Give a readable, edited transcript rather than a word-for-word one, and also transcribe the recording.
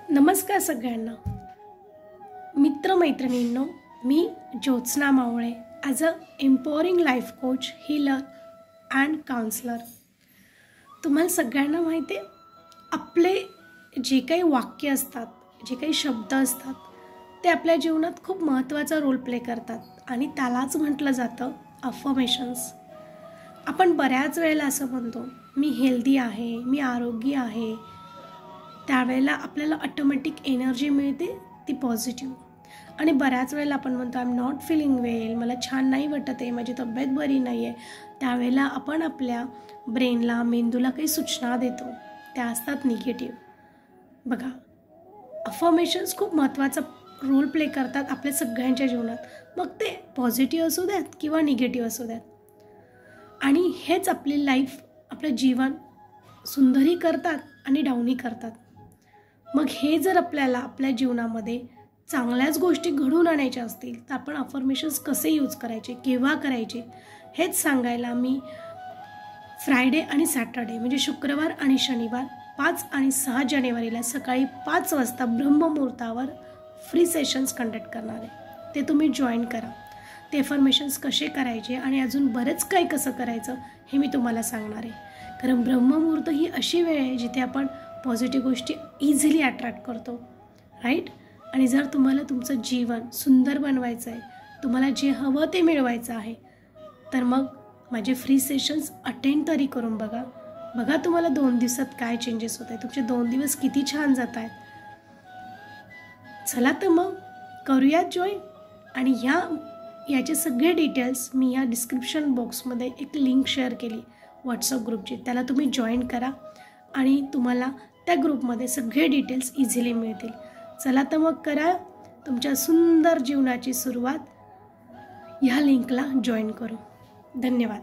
नमस्कार सगळ्यांना. मित्रमैत्रिणींनो, मी Jyotsna Mawale as a empowering life coach, healer and counsellor. तुम्हाला सगळ्यांना माहिती आहे, आपले जे काही वाक्य असतात, जे काही शब्द असतात, ते आपल्या जीवनात खूप महत्त्वाचा रोल प्ले करतात आणि त्यालाच म्हटलं जातं अफर्मेशन्स. आपण बऱ्याच वेळेला असं म्हणतो, मी हेल्दी आहे, मी आरोग्य आहे. त्यावेळेला आपल्याला ऑटोमॅटिक एनर्जी मिळते, ती पॉझिटिव्ह. आणि बऱ्याच वेळेला आपण म्हणतो, आय एम नॉट फीलिंग वेल, मला छान नाही वाटत आहे, माझी तब्येत बरी नाही आहे. त्यावेळेला आपण आपल्या ब्रेनला, मेंदूला काही सूचना देतो, त्या असतात निगेटिव्ह. बघा, अफर्मेशन्स खूप महत्त्वाचा रोल प्ले करतात आपल्या सगळ्यांच्या जीवनात, मग ते पॉझिटिव्ह असू द्यात किंवा निगेटिव्ह असू द्यात. आणि हेच आपली लाईफ, आपलं जीवन सुंदरही करतात आणि डाऊनही करतात. मग हे जर आपल्याला आपल्या जीवनामध्ये चांगल्याच गोष्टी घडवून आणायच्या असतील, तर आपण अफर्मेशन्स कसे यूज करायचे, केव्हा करायचे, हेच सांगायला मी फ्रायडे आणि सॅटर्डे म्हणजे शुक्रवार आणि शनिवार 5 आणि 6 जानेवारीला सकाळी 5 वाजता ब्रह्ममुहूर्तावर फ्री सेशन्स कंडक्ट करणार आहे. ते तुम्ही जॉईन करा. ते अफर्मेशन्स कसे करायचे आणि अजून बरंच काही कसं करायचं हे मी तुम्हाला सांगणार आहे. कारण ब्रह्ममुहूर्त ही अशी वेळ आहे जिथे आपण पॉझिटिव्ह गोष्टी इझिली अट्रॅक्ट करतो, राईट. आणि जर तुम्हाला तुमचं जीवन सुंदर बनवायचं आहे, तुम्हाला जे हवं ते मिळवायचं आहे, तर मग माझे फ्री सेशन्स अटेंड तरी करून बघा तुम्हाला 2 दिवसात काय चेंजेस होत आहेत, तुमचे 2 दिवस किती छान जात आहेत. चला तर मग करूयात जॉईन. आणि याचे सगळे डिटेल्स मी या डिस्क्रिप्शन बॉक्समध्ये एक लिंक शेअर केली व्हॉट्सअप ग्रुपची, त्याला तुम्ही जॉईन करा आणि तुम्हाला त्या ग्रुपमध्ये सगळे डिटेल्स इझिली मिळतील. चला तर मग करा तुमच्या सुंदर जीवनाची सुरुवात ह्या लिंकला जॉईन करू. धन्यवाद.